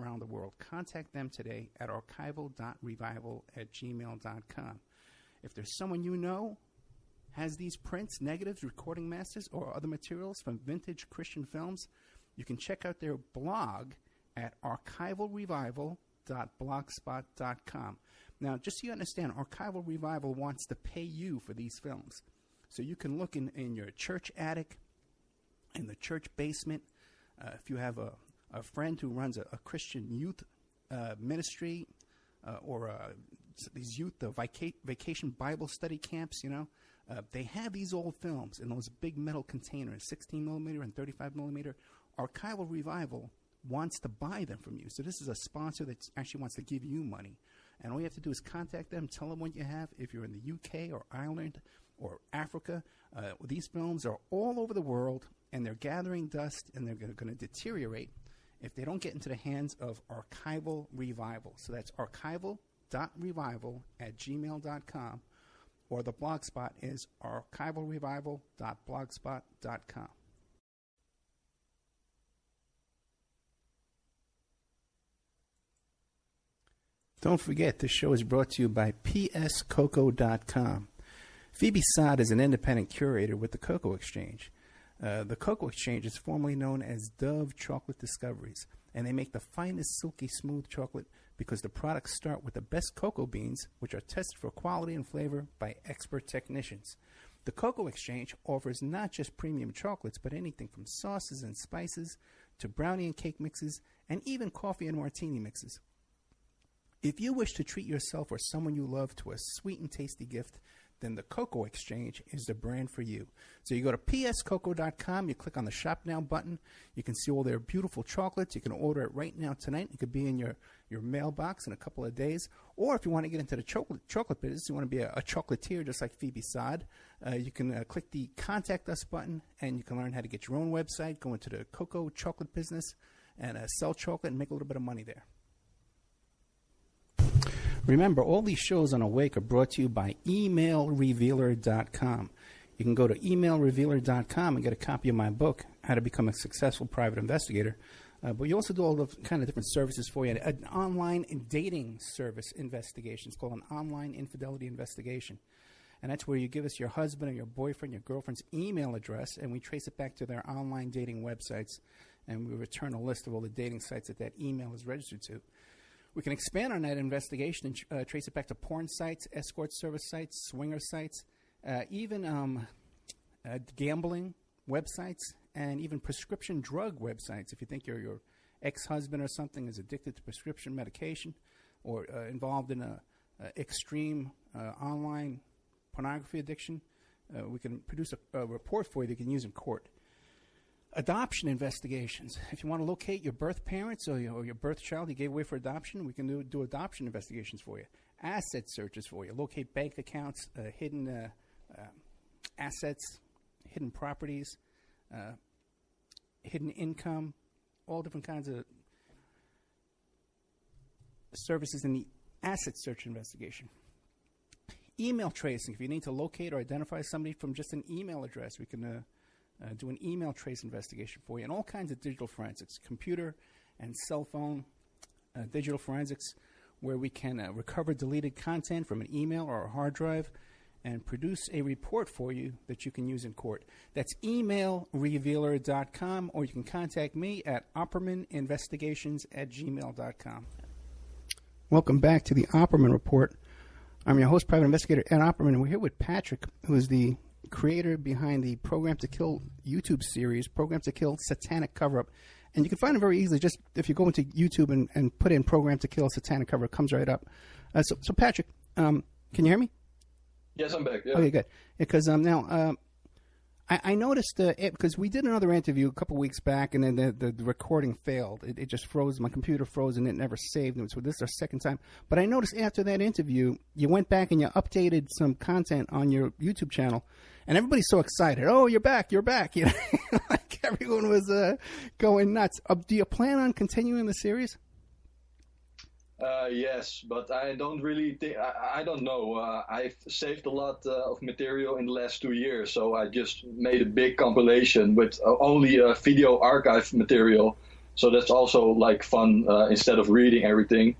around the world. Contact them today at archival.revival@gmail.com. If there's someone you know has these prints, negatives, recording masters, or other materials from vintage Christian films, you can check out their blog at archivalrevival.blogspot.com. Now, just so you understand, Archival Revival wants to pay you for these films. So you can look in your church attic, in the church basement. If you have a friend who runs a Christian youth ministry or these youth vacation Bible study camps, they have these old films in those big metal containers, 16 millimeter and 35 millimeter. Archival Revival wants to buy them from you. So this is a sponsor that actually wants to give you money. And all you have to do is contact them, tell them what you have. If you're in the UK or Ireland or Africa, these films are all over the world, and they're gathering dust, and they're going to deteriorate if they don't get into the hands of Archival Revival. So that's archival.revival@gmail.com, or the blog spot is archivalrevival.blogspot.com. Don't forget, this show is brought to you by pscoco.com. Phoebe Sod is an independent curator with the Cocoa Exchange. The Cocoa Exchange is formerly known as Dove Chocolate Discoveries, and they make the finest silky smooth chocolate because the products start with the best cocoa beans, which are tested for quality and flavor by expert technicians. The Cocoa Exchange offers not just premium chocolates, but anything from sauces and spices to brownie and cake mixes, and even coffee and martini mixes. If you wish to treat yourself or someone you love to a sweet and tasty gift, then the Cocoa Exchange is the brand for you. So you go to pscoco.com, you click on the Shop Now button. You can see all their beautiful chocolates. You can order it right now tonight. It could be in your mailbox in a couple of days. Or if you want to get into the chocolate business, you want to be a chocolatier just like Phoebe Sod, you can click the Contact Us button, and you can learn how to get your own website, go into the cocoa chocolate business, and sell chocolate and make a little bit of money there. Remember, all these shows on Awake are brought to you by emailrevealer.com. You can go to emailrevealer.com and get a copy of my book, How to Become a Successful Private Investigator. But you also do all the kind of different services for you. An online dating service investigation. It's called an online infidelity investigation. And that's where you give us your husband or your boyfriend, your girlfriend's email address, and we trace it back to their online dating websites, and we return a list of all the dating sites that email is registered to. We can expand on that investigation and trace it back to porn sites, escort service sites, swinger sites, even gambling websites, and even prescription drug websites. If you think your ex-husband or something is addicted to prescription medication or involved in a extreme online pornography addiction, we can produce a report for you that you can use in court. Adoption investigations. If you want to locate your birth parents or your birth child you gave away for adoption, we can do adoption investigations for you. Asset searches for you. Locate bank accounts, hidden assets, hidden properties, hidden income, all different kinds of services in the asset search investigation. Email tracing. If you need to locate or identify somebody from just an email address, we can do an email trace investigation for you, and all kinds of digital forensics, computer and cell phone digital forensics, where we can recover deleted content from an email or a hard drive and produce a report for you that you can use in court. That's emailrevealer.com, or you can contact me at oppermaninvestigations@gmail.com. Welcome back to the Opperman Report. I'm your host, Private Investigator Ed Opperman, and we're here with Patrick, who is the creator behind the Program to Kill YouTube series, Program to Kill Satanic Cover-Up. And you can find it very easily just if you go into YouTube and put in Program to Kill Satanic Cover-Up, it comes right up. So Patrick, can you hear me? Yes, I'm back. Yeah. Okay, good. Because now I noticed because we did another interview a couple weeks back, and then the recording failed. It just froze. My computer froze, and it never saved. So this is our second time. But I noticed after that interview, you went back and you updated some content on your YouTube channel, and everybody's so excited. Oh, you're back! You're back! You know, like everyone was going nuts. Do you plan on continuing the series? Yes, but I don't really think, I don't know. I've saved a lot of material in the last 2 years, so I just made a big compilation with only video archive material. So that's also like fun instead of reading everything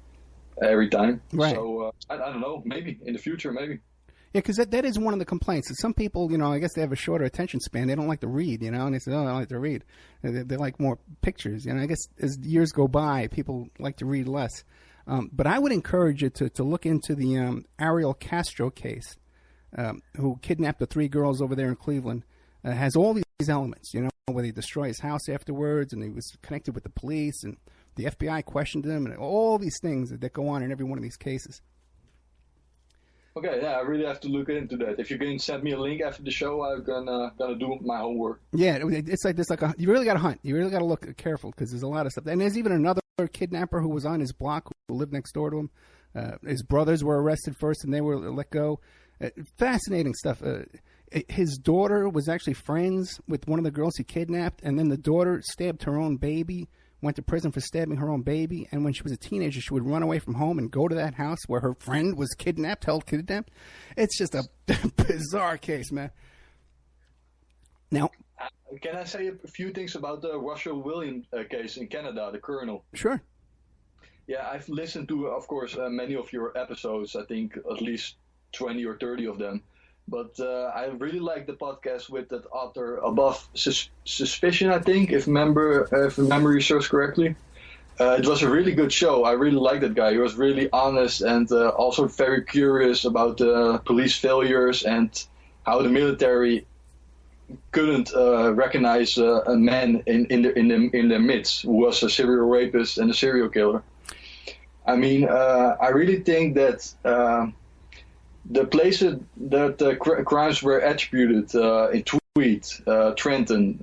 every time. Right. So I don't know, maybe in the future, maybe. Yeah, because that is one of the complaints. Some people, I guess they have a shorter attention span. They don't like to read, and they say, oh, I don't like to read. They like more pictures. I guess as years go by, people like to read less. But I would encourage you to look into the Ariel Castro case, who kidnapped the 3 girls over there in Cleveland. Has all these elements, where they destroy his house afterwards, and he was connected with the police, and the FBI questioned him, and all these things that go on in every one of these cases. Okay, yeah, I really have to look into that. If you can send me a link after the show, I'm gonna do my homework. Yeah, it's like you really got to hunt. You really got to look careful because there's a lot of stuff. And there's even another kidnapper who was on his block who lived next door to him. His brothers were arrested first, and they were let go. Fascinating stuff. His daughter was actually friends with one of the girls he kidnapped, and then the daughter stabbed her own baby. Went to prison for stabbing her own baby, and when she was a teenager, she would run away from home and go to that house where her friend was held kidnapped. It's just a bizarre case, man. Now, can I say a few things about the Russell Williams case in Canada, the colonel? Sure. Yeah, I've listened to, of course, many of your episodes. I think at least 20 or 30 of them. But I really like the podcast with that author Above Suspicion, I think, if memory serves correctly. It was a really good show. I really liked that guy. He was really honest and also very curious about police failures and how the military couldn't recognize a man in their midst who was a serial rapist and a serial killer. I mean, I really think that the places that the crimes were attributed in Tweed, Trenton,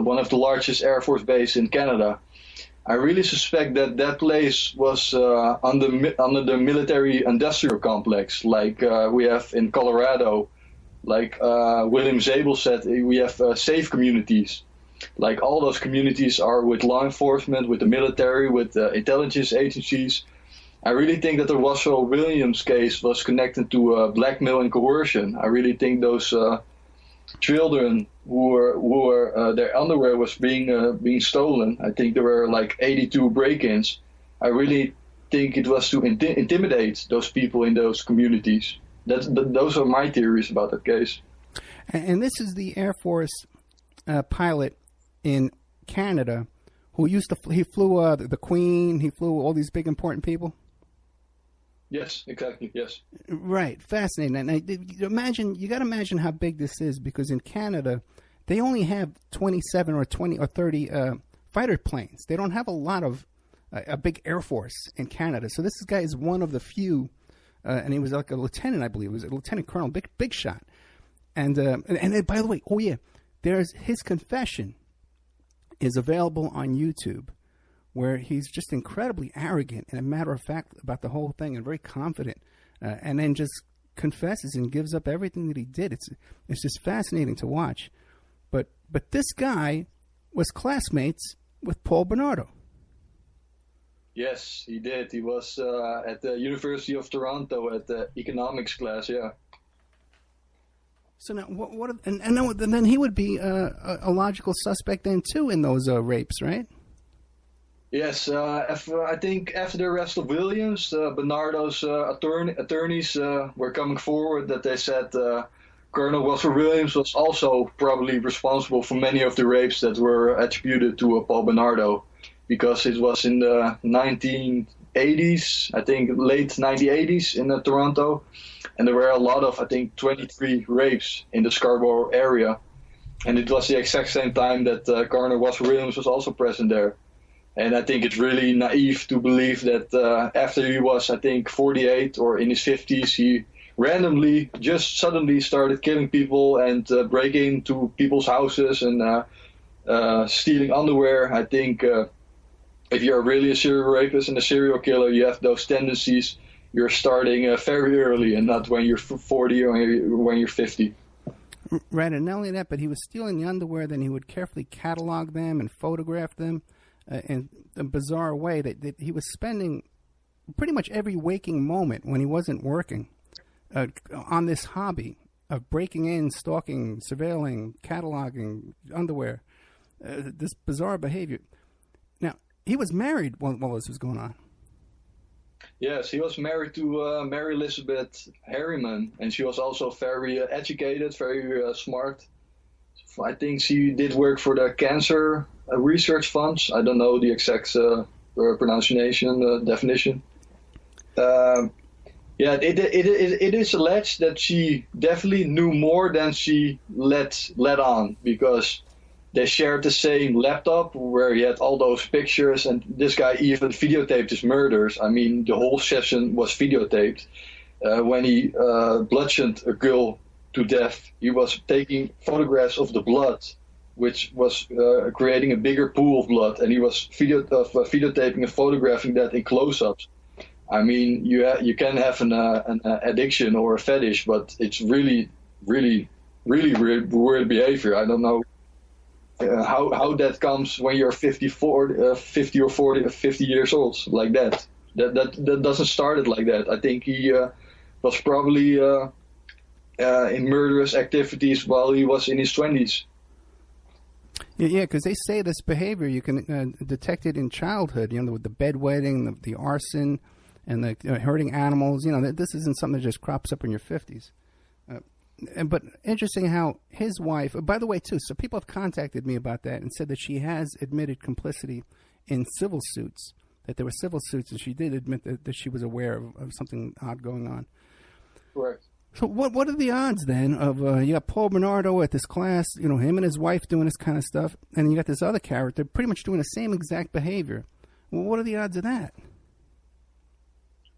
one of the largest Air Force bases in Canada, I really suspect that place was under the military-industrial complex, like we have in Colorado. Like William Zabel said, we have safe communities. Like all those communities are with law enforcement, with the military, with intelligence agencies. I really think that the Russell Williams case was connected to blackmail and coercion. I really think those children who were their underwear was being stolen. I think there were like 82 break-ins. I really think it was to intimidate those people in those communities. Those are my theories about that case. And this is the Air Force pilot in Canada who he flew the Queen. He flew all these big important people. Yes, exactly. Yes. Right. Fascinating. And you got to imagine how big this is, because in Canada, they only have 27 or 20 or 30 fighter planes. They don't have a lot of a big Air Force in Canada. So this guy is one of the few, and he was like a lieutenant, I believe. He was a lieutenant colonel, big shot. And by the way, there's his confession is available on YouTube, where he's just incredibly arrogant and a matter of fact about the whole thing and very confident, and then just confesses and gives up everything that he did. It's just fascinating to watch. But this guy was classmates with Paul Bernardo. Yes, he did. He was at the University of Toronto at the economics class, yeah. So now, and then he would be a logical suspect then too in those rapes, right? Yes, I think after the arrest of Williams, Bernardo's attorneys were coming forward that they said Colonel Russell Williams was also probably responsible for many of the rapes that were attributed to Paul Bernardo, because it was in the 1980s, I think late 1980s in Toronto, and there were a lot of, I think, 23 rapes in the Scarborough area, and it was the exact same time that Colonel Russell Williams was also present there. And I think it's really naive to believe that after he was, I think, 48 or in his 50s, he randomly, just suddenly started killing people and breaking into people's houses and stealing underwear. I think if you're really a serial rapist and a serial killer, you have those tendencies. You're starting very early and not when you're 40 or when you're 50. Right, and not only that, but he was stealing the underwear, then he would carefully catalog them and photograph them. In a bizarre way that he was spending pretty much every waking moment when he wasn't working on this hobby of breaking in, stalking, surveilling, cataloging underwear, this bizarre behavior. Now, he was married while this was going on. Yes, he was married to Mary Elizabeth Harriman, and she was also very educated, very smart. I think she did work for the cancer research funds. I don't know the exact pronunciation, definition. Yeah, it is alleged that she definitely knew more than she let on, because they shared the same laptop where he had all those pictures, and this guy even videotaped his murders. I mean, the whole session was videotaped. When he bludgeoned a girl to death, he was taking photographs of the blood, which was creating a bigger pool of blood, and he was videotaping and photographing that in close-ups. I mean, you can have an addiction or a fetish, but it's really, really, really weird behavior. I don't know how that comes when you're 50 or 50 years old, like that. That doesn't start it like that. I think he was probably in murderous activities while he was in his 20s. Yeah, because they say this behavior, you can detect it in childhood, with the bedwetting, the arson, and the hurting animals. This isn't something that just crops up in your 50s. But interesting how his wife, by the way, too, so people have contacted me about that and said that she has admitted complicity in civil suits, that there were civil suits, and she did admit that she was aware of something odd going on. Correct. So what are the odds then of, you got Paul Bernardo at this class, him and his wife doing this kind of stuff, and you got this other character pretty much doing the same exact behavior. Well, what are the odds of that?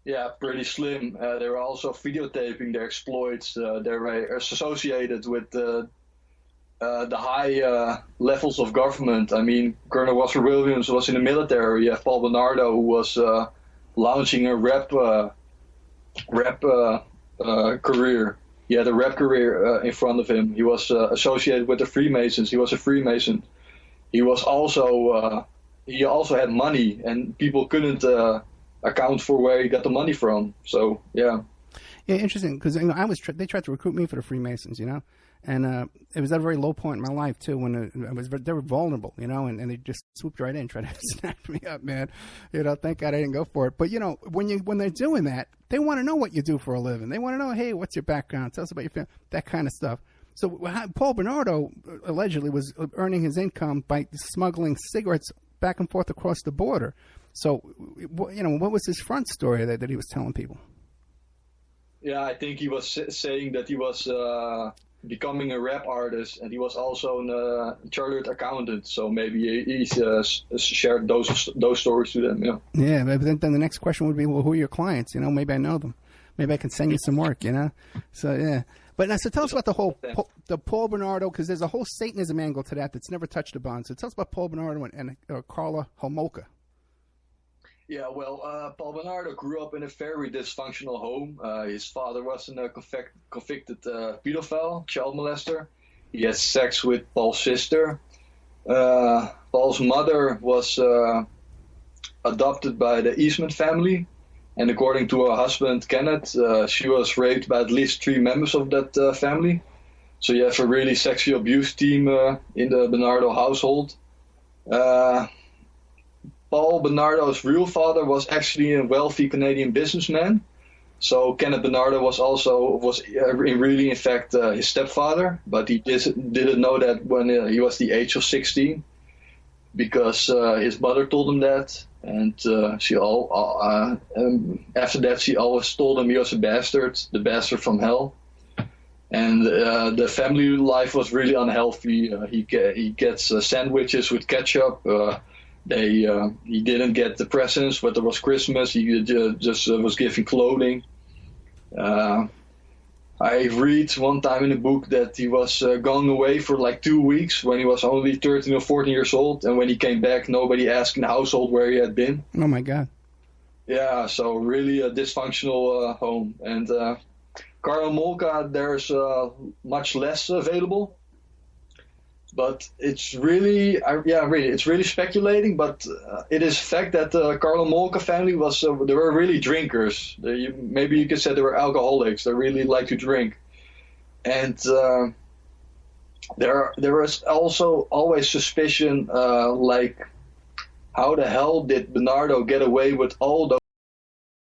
Yeah, pretty slim. They were also videotaping their exploits. They were associated with the high levels of government. I mean, Colonel Walter Williams was in the military. You have Paul Bernardo, who was launching a rap career. He had a rap career in front of him. He was associated with the Freemasons. He was a Freemason. He was also he also had money, and people couldn't account for where he got the money from. So yeah. Yeah, interesting, because they tried to recruit me for the Freemasons, and it was at a very low point in my life too, when they were vulnerable, and they just swooped right in, tried to snatch me up, man. Thank God I didn't go for it. But when they're doing that, they want to know what you do for a living. They want to know, hey, what's your background? Tell us about your family, that kind of stuff. So Paul Bernardo allegedly was earning his income by smuggling cigarettes back and forth across the border. So, what was his front story that he was telling people? Yeah, I think he was saying that he was becoming a rap artist, and he was also a chartered accountant. So maybe he shared those stories to them. Yeah, but then the next question would be, well, who are your clients? Maybe I know them. Maybe I can send you some work. So yeah. But now, so tell us about the Paul Bernardo, because there's a whole Satanism angle to that's never touched upon. So tell us about Paul Bernardo and Carla Homolka. Yeah, well, Paul Bernardo grew up in a very dysfunctional home. His father was a convicted pedophile, child molester. He had sex with Paul's sister. Paul's mother was adopted by the Eastman family. And according to her husband, Kenneth, she was raped by at least 3 members of that family. So you have a really sexual abuse team in the Bernardo household. Paul Bernardo's real father was actually a wealthy Canadian businessman. So Kenneth Bernardo was really in fact his stepfather, but he didn't know that when he was the age of 16, because his mother told him that, and after that she always told him he was a bastard, the bastard from hell. And the family life was really unhealthy. He gets sandwiches with ketchup. He didn't get the presents, but there was Christmas. He just was given clothing. I read one time in a book that he was going away for like 2 weeks when he was only 13 or 14 years old. And when he came back, nobody asked in the household where he had been. Oh, my God. Yeah, so really a dysfunctional home. And Carla Molka, there's much less available. But it's really, it's really speculating. But it is a fact that the Carla Molka family they were really drinkers. Maybe you could say they were alcoholics. They really like to drink, and there was also always suspicion, like how the hell did Bernardo get away with all those